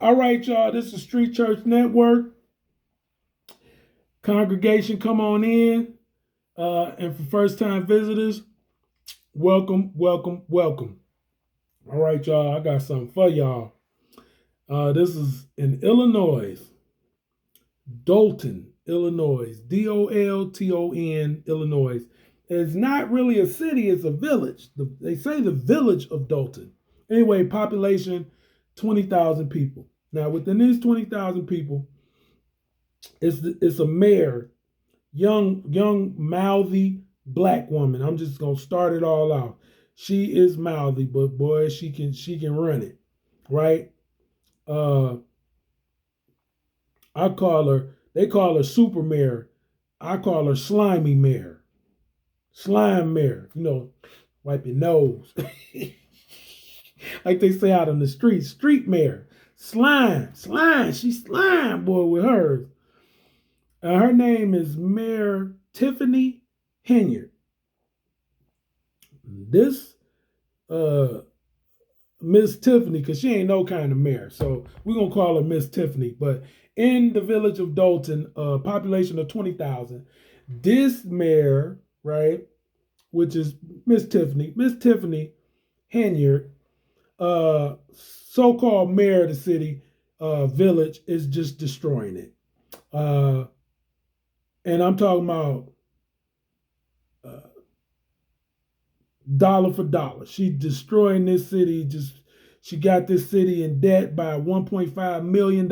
All right, y'all. This is Street Church Network. Congregation, come on in. And for first time visitors, welcome, welcome, welcome. All right, y'all. I got something for y'all. This is in Illinois, Dolton, Illinois, Dolton, Illinois. It's not really a city, it's a village. They say the village of Dolton. Anyway, population 20,000 people. Now, within these 20,000 people, it's a mayor, young mouthy black woman. I'm just gonna start it all out. She is mouthy, but boy, she can run it, right? Uh, I call her. They call her super mayor. I call her slimy mayor, slime mayor. Wipe your nose, like they say out on the street. Street mayor, slime. She's slime, boy, with hers. Her name is Mayor Tiffany Henyard. This Miss Tiffany, because she ain't no kind of mayor, so we're gonna call her Miss Tiffany. But in the village of Dolton, population of 20,000, this mayor, right, which is Miss Tiffany Henyard, so-called mayor of the city, village, is just destroying it. And I'm talking about uh, dollar for dollar. She's destroying this city. She got this city in debt by $1.5 million.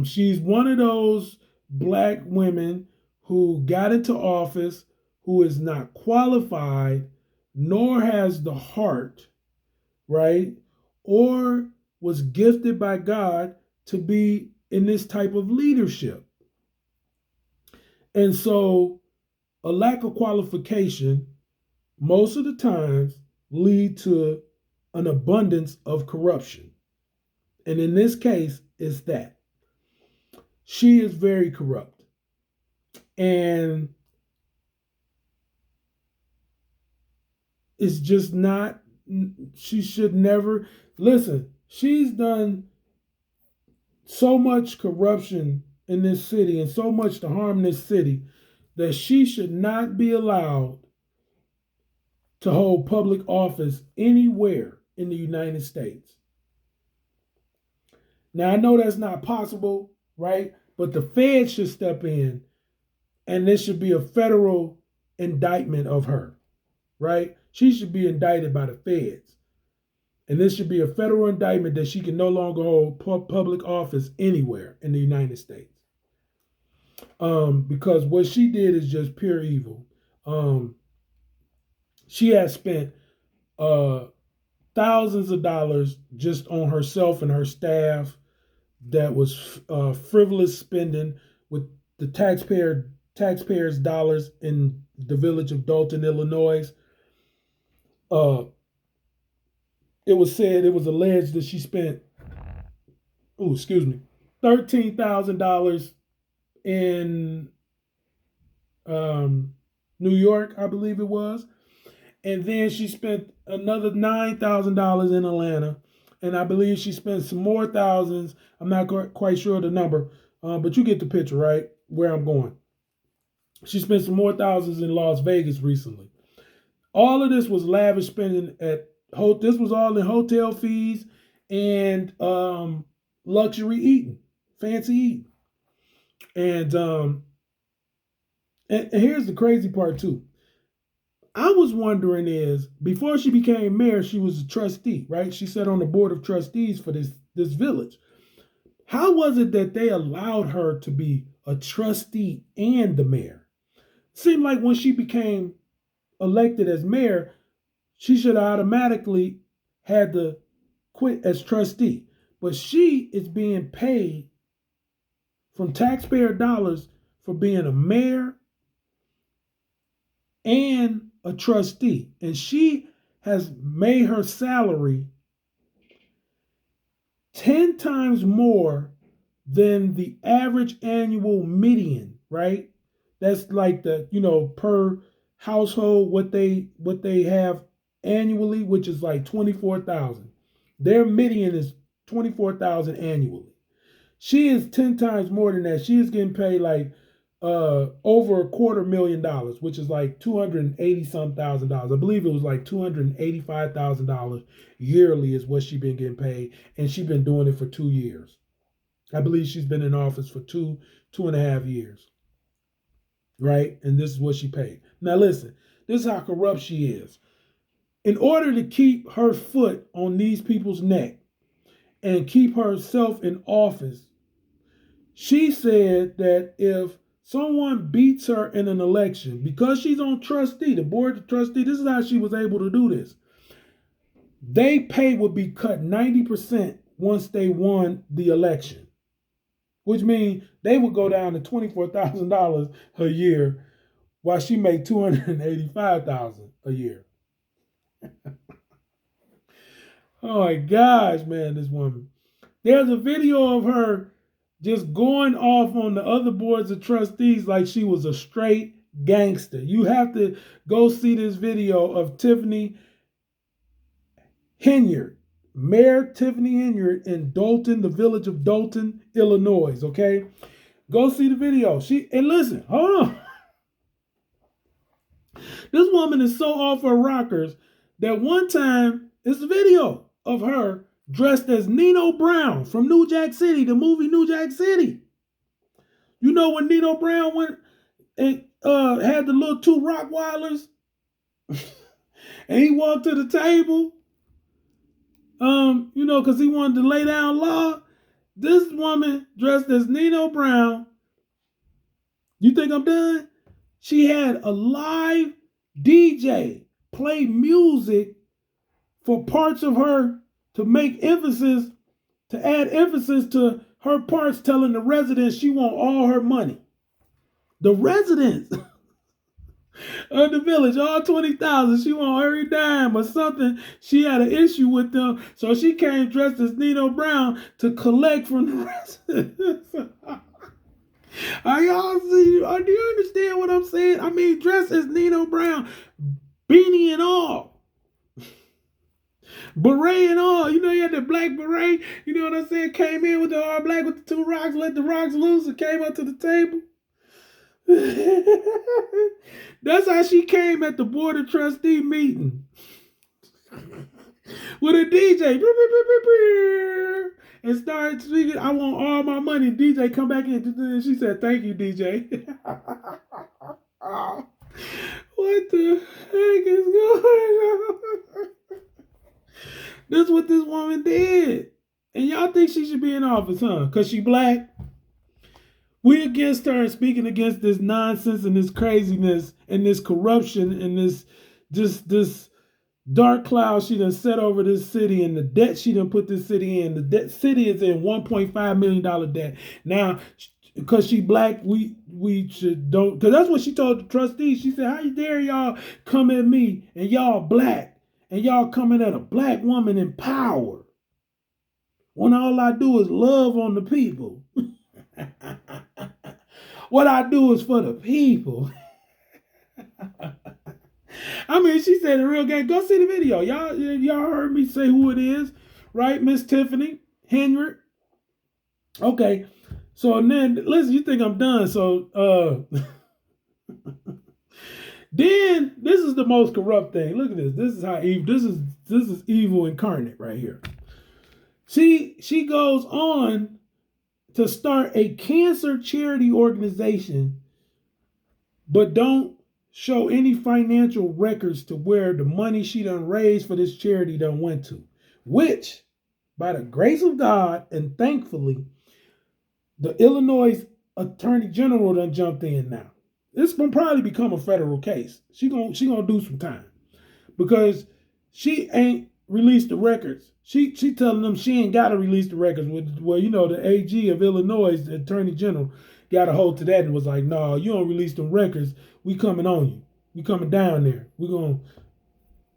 She's one of those black women who got into office who is not qualified, nor has the heart, right? Or was gifted by God to be in this type of leadership. And so a lack of qualification most of the times lead to an abundance of corruption. And in this case, it's that. She is very corrupt. And it's just not, she should never, listen, she's done so much corruption in this city and so much to harm this city that she should not be allowed to hold public office anywhere in the United States. Now, I know that's not possible, right? But the Fed should step in and this should be a federal indictment of her, right? She should be indicted by the feds. And this should be a federal indictment that she can no longer hold public office anywhere in the United States. Because what she did is just pure evil. She has spent thousands of dollars just on herself and her staff. That was frivolous spending with the taxpayers' dollars in the village of Dolton, Illinois. It was alleged that she spent, $13,000 in New York, I believe it was. And then she spent another $9,000 in Atlanta. And I believe she spent some more thousands. I'm not quite sure of the number, but you get the picture, right? Where I'm going. She spent some more thousands in Las Vegas recently. All of this was lavish spending this was all in hotel fees and luxury eating, fancy eating. And here's the crazy part too. I was wondering is, before she became mayor, she was a trustee, right? She sat on the board of trustees for this village. How was it that they allowed her to be a trustee and the mayor? Seemed like when she became elected as mayor, she should have automatically had to quit as trustee. But she is being paid from taxpayer dollars for being a mayor and a trustee. And she has made her salary 10 times more than the average annual median, right? That's like per household what they have annually, which is like 24,000. Their median is $24,000 annually. She is 10 times more than that. She is getting paid like over $250,000, which is like 280 some thousand dollars. I believe it was like $285,000 yearly is what she's been getting paid, and she's been doing it for 2 years. I believe she's been in office for two and a half years, right? And this is what she paid. Now listen, this is how corrupt she is. In order to keep her foot on these people's neck and keep herself in office, she said that if someone beats her in an election, because she's on trustee, the board of trustee, this is how she was able to do this. They pay would be cut 90% once they won the election, which means they would go down to $24,000 a year while she made $285,000 a year. Oh my gosh, man, this woman. There's a video of her just going off on the other boards of trustees like she was a straight gangster. You have to go see this video of Tiffany Henyard, Mayor Tiffany Henyard in Dolton, the village of Dolton, Illinois, okay? Go see the video. And listen, hold on. This woman is so off her rockers that one time, it's a video of her dressed as Nino Brown from New Jack City, the movie New Jack City. You know when Nino Brown went and had the little two Rottweilers and he walked to the table, because he wanted to lay down law. This woman dressed as Nino Brown, you think I'm done? She had a live DJ play music for parts of her to add emphasis to her parts, telling the residents she want all her money. The residents of the village, all 20,000, she want every dime or something. She had an issue with them, so she came dressed as Nino Brown to collect from the residents. Are y'all see? Do you understand what I'm saying? I mean, dressed as Nino Brown, beanie and all. Beret and all. You know, you had the black beret. You know what I'm saying? Came in with the all black with the two rocks, let the rocks loose, and came up to the table. That's how she came at the board of trustee meeting. With a DJ. And started speaking, I want all my money. DJ come back in. And she said, thank you, DJ. What the heck is going on? This is what this woman did. And y'all think she should be in office, huh? Because she black? We against her and speaking against this nonsense and this craziness and this corruption and this dark cloud she done set over this city and the debt she done put this city in. The debt city is in $1.5 million debt. Now, because she black, we should don't, because that's what she told the trustees. She said, how dare y'all come at me and y'all black and y'all coming at a black woman in power when all I do is love on the people. What I do is for the people. I mean, she said the real gang. Go see the video. Y'all heard me say who it is, right? Miss Tiffany Henyard. Okay. So then, listen, you think I'm done. So then this is the most corrupt thing. Look at this. This is how evil. This is evil incarnate right here. She goes on to start a cancer charity organization, but don't show any financial records to where the money she done raised for this charity done went to, which, by the grace of God and thankfully, the Illinois Attorney General done jumped in now. This gonna probably become a federal case. She gonna do some time because she ain't released the records. She telling them she ain't got to release the records. Well, the AG of Illinois, the Attorney General, got a hold to that and was like, no, you don't release the records. We coming on you. We coming down there. We gonna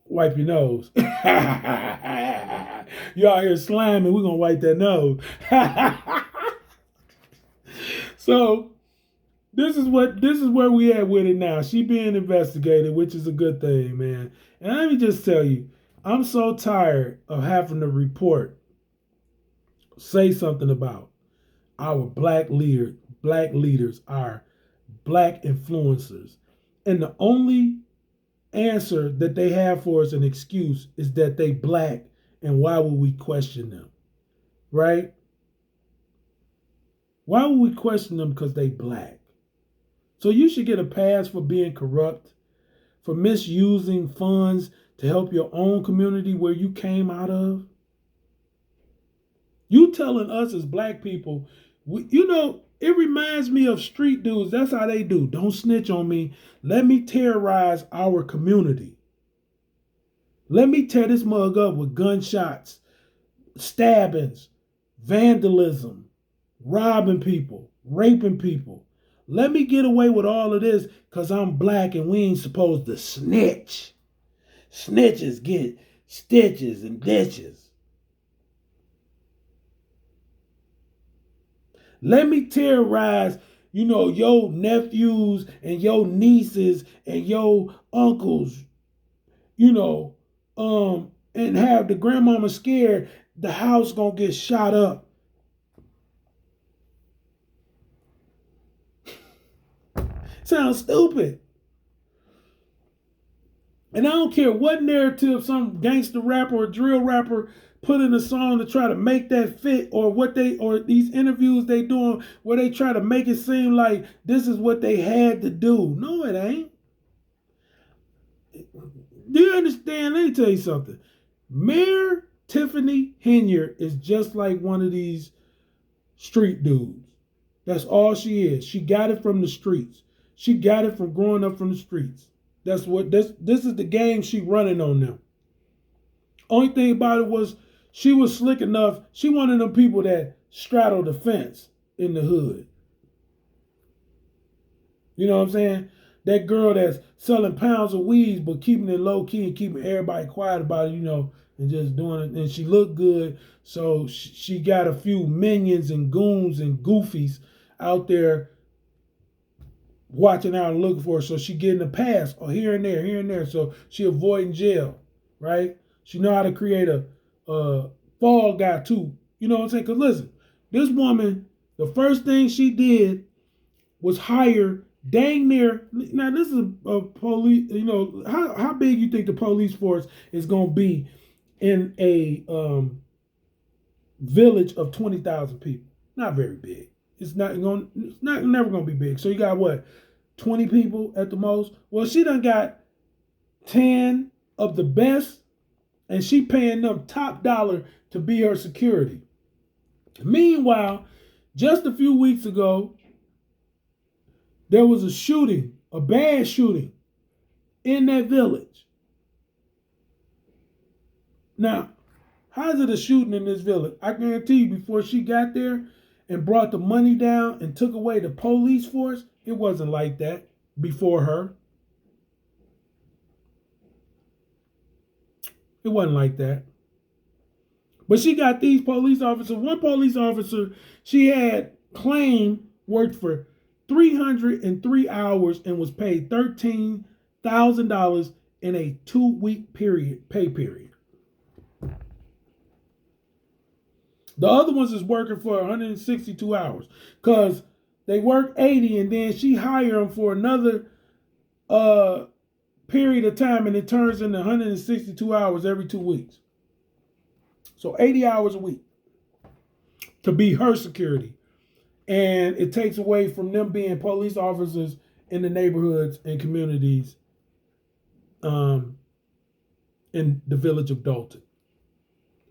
wipe your nose. You out here slamming, we gonna wipe that nose. So this is where we at with it now. She being investigated, which is a good thing, man. And let me just tell you, I'm so tired of having to report say something about our black leaders, our black influencers. And the only answer that they have for us, an excuse, is that they black, and why would we question them? Right? Why would we question them because they black? So you should get a pass for being corrupt, for misusing funds to help your own community where you came out of. You telling us as black people, it reminds me of street dudes. That's how they do. Don't snitch on me. Let me terrorize our community. Let me tear this mug up with gunshots, stabbings, vandalism, robbing people, raping people. Let me get away with all of this because I'm black and we ain't supposed to snitch. Snitches get stitches and ditches. Let me terrorize, your nephews and your nieces and your uncles, you know, and have the grandmama scared the house gonna get shot up. Sounds stupid. And I don't care what narrative some gangster rapper or drill rapper put in a song to try to make that fit, or these interviews they doing where they try to make it seem like this is what they had to do. No, it ain't. Do you understand? Let me tell you something. Mayor Tiffany Henyard is just like one of these street dudes. That's all she is. She got it from the streets. She got it from growing up from the streets. That's what this is the game she running on them. Only thing about it was she was slick enough. She one of them people that straddle the fence in the hood. You know what I'm saying? That girl that's selling pounds of weeds but keeping it low key and keeping everybody quiet about it, and just doing it. And she looked good, so she got a few minions and goons and goofies out there watching out and looking for her. So she getting a pass or here and there. So she avoiding jail, right? She know how to create a fall guy too. You know what I'm saying? Because listen, this woman, the first thing she did was hire dang near. Now this is a police. How big you think the police force is going to be in a village of 20,000 people? Not very big. It's never going to be big. So you got what, 20 people at the most? Well, she done got 10 of the best, and she paying them top dollar to be her security. Meanwhile, just a few weeks ago, there was a shooting, a bad shooting, in that village. Now, how's it a shooting in this village? I guarantee you, before she got there and brought the money down and took away the police force, it wasn't like that before her. It wasn't like that. But she got these police officers. One police officer she had claimed worked for 303 hours and was paid $13,000 in a 2-week pay period. The other ones is working for 162 hours because they work 80 and then she hired them for another period of time, and it turns into 162 hours every 2 weeks. So 80 hours a week to be her security. And it takes away from them being police officers in the neighborhoods and communities in the village of Dolton.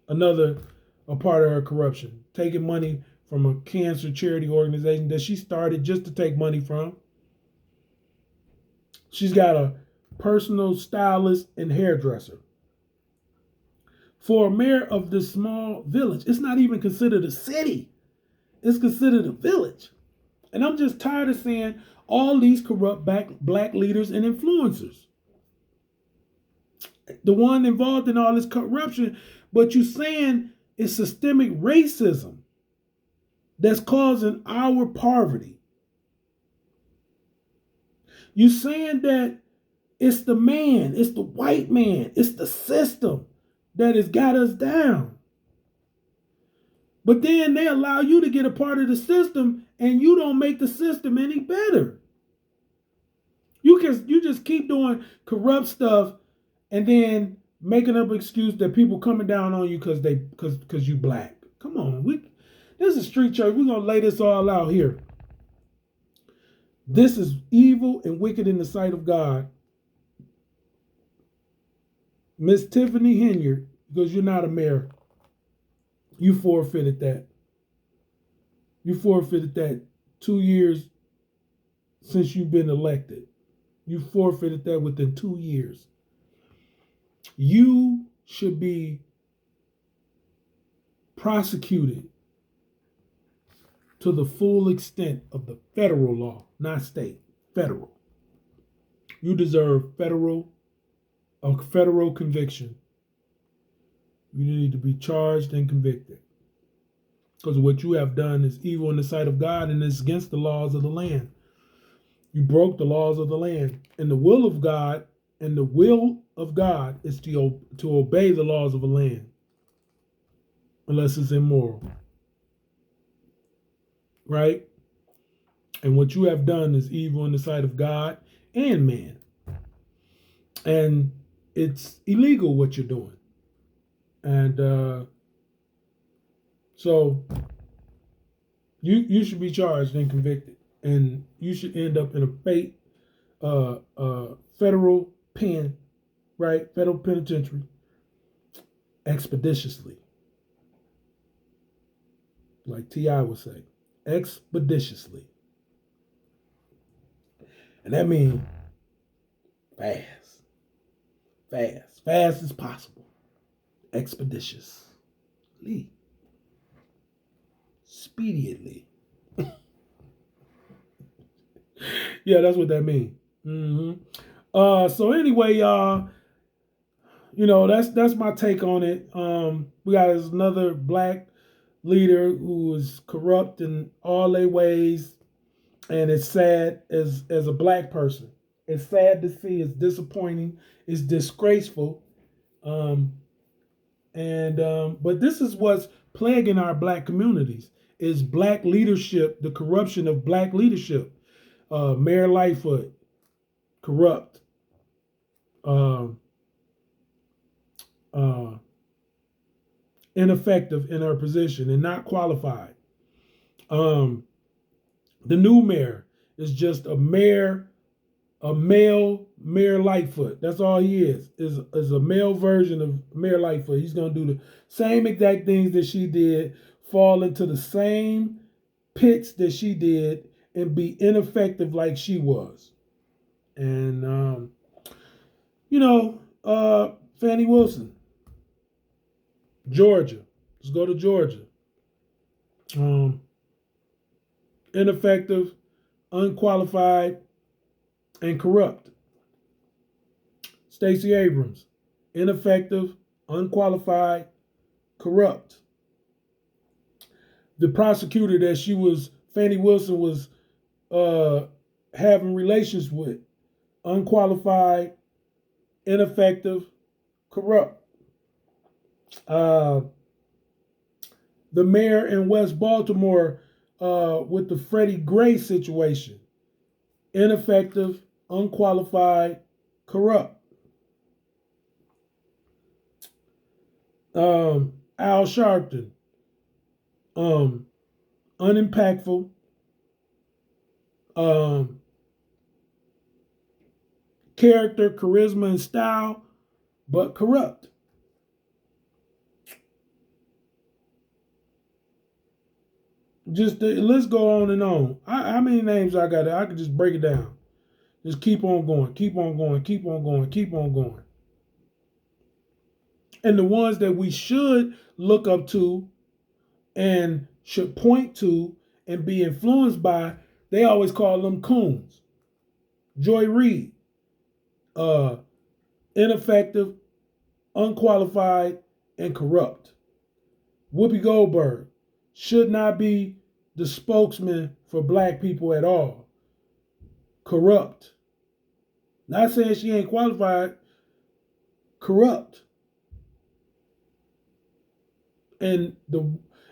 Another a part of her corruption, taking money from a cancer charity organization that she started just to take money from. She's got a personal stylist and hairdresser. For a mayor of this small village, it's not even considered a city. It's considered a village. And I'm just tired of seeing all these corrupt black leaders and influencers. The one involved in all this corruption, but you saying it's systemic racism that's causing our poverty. You saying that it's the man, it's the white man, it's the system that has got us down. But then they allow you to get a part of the system and you don't make the system any better. You just keep doing corrupt stuff and then making up an excuse that people coming down on you because you black. Come on, this is street church. We're gonna lay this all out here. This is evil and wicked in the sight of God. Miss Tiffany Henyard, because you're not a mayor, you forfeited that. You forfeited that 2 years since you've been elected. You forfeited that within 2 years. You should be prosecuted to the full extent of the federal law, not state, federal. You deserve a federal conviction. You need to be charged and convicted. Because what you have done is evil in the sight of God and it's against the laws of the land. You broke the laws of the land. And the will of God is to obey the laws of the land. Unless it's immoral. Right? And what you have done is evil in the sight of God and man. And it's illegal what you're doing. And so you should be charged and convicted. And you should end up in a federal pen, right? Federal penitentiary expeditiously. Like T.I. would say. Expeditiously. And that means fast. Fast as possible. Expeditiously. Expediently. Yeah, that's what that means. So anyway, y'all, that's my take on it. We got another black leader who is corrupt in all their ways, and it's sad as a black person. It's sad to see. It's disappointing. It's disgraceful. But this is what's plaguing our black communities: is black leadership, the corruption of black leadership. Mayor Lightfoot, corrupt. Ineffective in her position and not qualified. The new mayor is just a male Mayor Lightfoot. That's all he is a male version of Mayor Lightfoot. He's going to do the same exact things that she did, fall into the same pits that she did, and be ineffective like she was. And, Fannie Wilson, Georgia. Let's go to Georgia. Ineffective, unqualified, and corrupt. Stacey Abrams, ineffective, unqualified, corrupt. The prosecutor that Fannie Wilson was having relations with, unqualified, ineffective, corrupt. The mayor in West Baltimore with the Freddie Gray situation, ineffective, unqualified, corrupt. Al Sharpton, unimpactful, character, charisma, and style, but corrupt. Just let's go on and on. How many names I got? I could just break it down. Just keep on going, keep on going, keep on going, keep on going. And the ones that we should look up to and should point to and be influenced by, they always call them coons. Joy Reid, ineffective, unqualified, and corrupt. Whoopi Goldberg should not be the spokesman for black people at all. Corrupt. Not saying she ain't qualified. Corrupt. And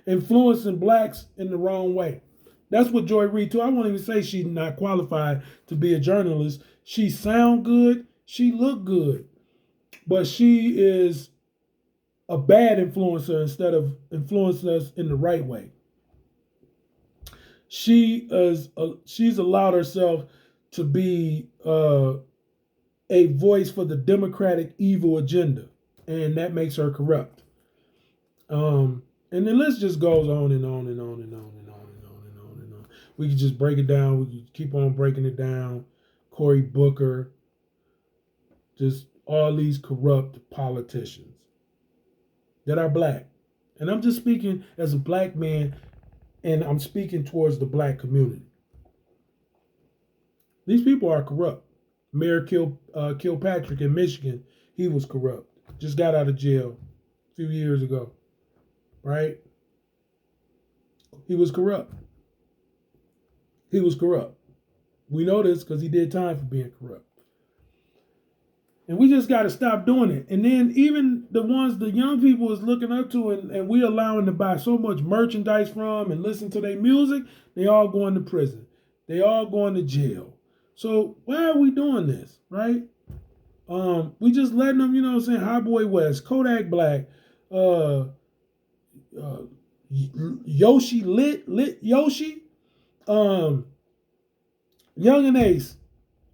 influencing blacks in the wrong way. That's what Joy Reid too. I won't even say she's not qualified to be a journalist. She sound good, she look good, but she is a bad influencer instead of influencing us in the right way. She's allowed herself to be a voice for the Democratic evil agenda, and that makes her corrupt. And the list just goes on and on and on and on and on and on and on and on. We could just break it down. We could keep on breaking it down. Cory Booker, just all these corrupt politicians that are black. And I'm just speaking as a black man, and I'm speaking towards the black community. These people are corrupt. Mayor Kilpatrick in Michigan, he was corrupt. Just got out of jail a few years ago, right? He was corrupt. He was corrupt. We know this because he did time for being corrupt. And we just got to stop doing it. And then even the ones the young people is looking up to and we allowing to buy so much merchandise from and listen to their music, they all going to prison. They all going to jail. So why are we doing this, right? We just letting them, you know what I'm saying, High Boy West, Kodak Black, Yoshi Lit Yoshi, Young and Ace,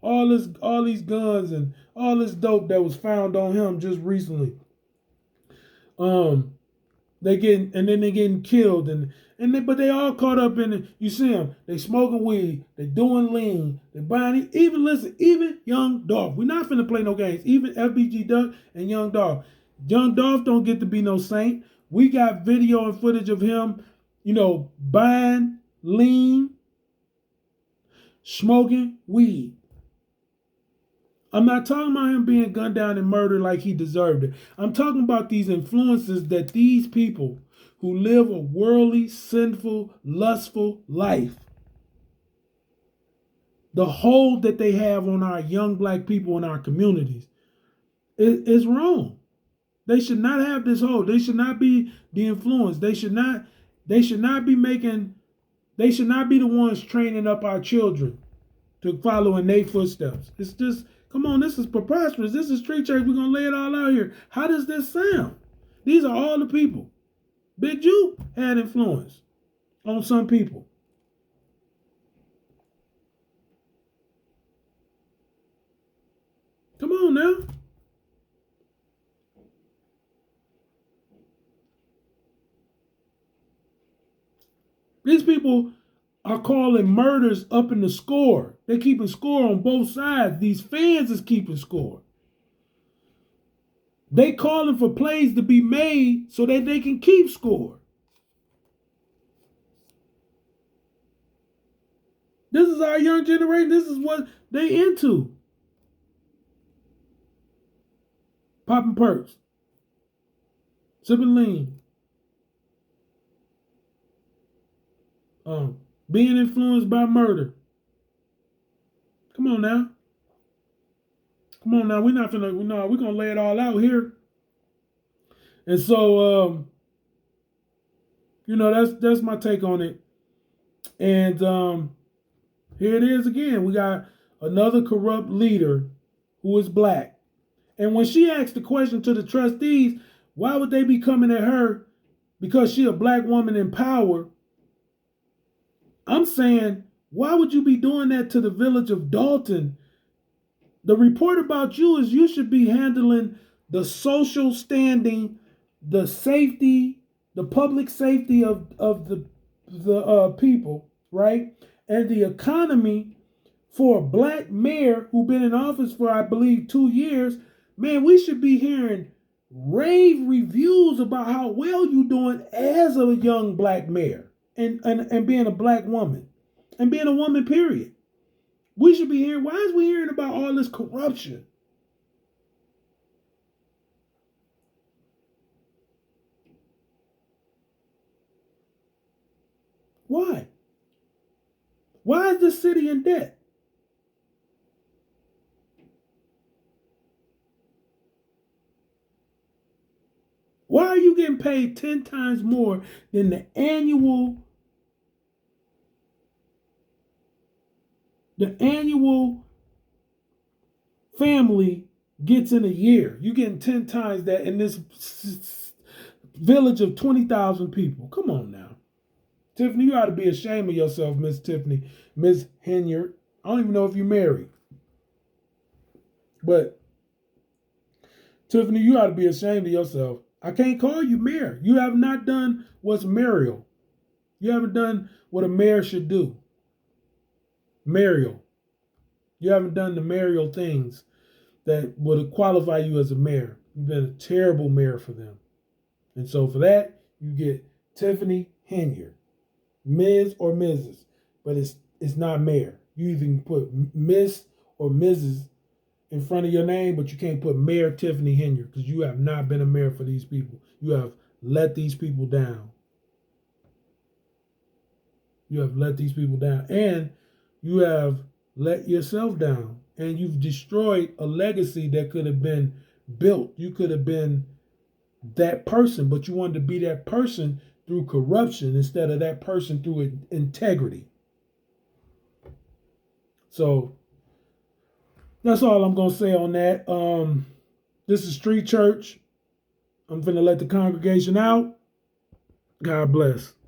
all these guns and all this dope that was found on him just recently. They getting killed but they all caught up in it. You see them, they smoking weed, they doing lean, they buying even Young Dolph. We're not finna play no games. Even FBG Duck and Young Dolph. Young Dolph don't get to be no saint. We got video and footage of him, buying lean, smoking weed. I'm not talking about him being gunned down and murdered like he deserved it. I'm talking about these influences that these people who live a worldly, sinful, lustful life, the hold that they have on our young black people in our communities is wrong. They should not have this hold. They should not be the influence. They should not be the ones training up our children to follow in their footsteps. It's just, come on, this is preposterous. This is street church. We're going to lay it all out here. How does this sound? These are all the people. Big Jew had influence on some people. Come on now. These people are calling murders up in the score. They're keeping score on both sides. These fans is keeping score. They calling for plays to be made so that they can keep score. This is our young generation. This is what they into. Popping perks. Sipping lean. Being influenced by murder. Come on now. We're gonna lay it all out here. And so that's my take on it. And here it is again. We got another corrupt leader who is black. And when she asked the question to the trustees, why would they be coming at her because she a black woman in power? I'm saying, why would you be doing that to the village of Dolton? The report about you is you should be handling the social standing, the safety, the public safety of the people, right? And the economy for a black mayor who's been in office for, I believe, 2 years. Man, we should be hearing rave reviews about how well you're doing as a young black mayor and being a black woman and being a woman, period. We should be hearing, why is we hearing about all this corruption? Why? Why is this city in debt? Why are you getting paid 10 times more than the annual family gets in a year. You're getting 10 times that in this village of 20,000 people. Come on now. Tiffany, you ought to be ashamed of yourself, Miss Tiffany, Miss Henyard. I don't even know if you're married. But Tiffany, you ought to be ashamed of yourself. I can't call you mayor. You have not done what's mayoral. You haven't done what a mayor should do. Mayoral. You haven't done the mayoral things that would qualify you as a mayor. You've been a terrible mayor for them. And so for that, you get Tiffany Henyard. Ms. or Mrs. But it's not mayor. You either can put Miss or Mrs. in front of your name, but you can't put Mayor Tiffany Henyard because you have not been a mayor for these people. You have let these people down. You have let these people down. And you have let yourself down. And you've destroyed a legacy that could have been built. You could have been that person, but you wanted to be that person through corruption instead of that person through integrity. So that's all I'm going to say on that. This is Street Church. I'm finna let the congregation out. God bless.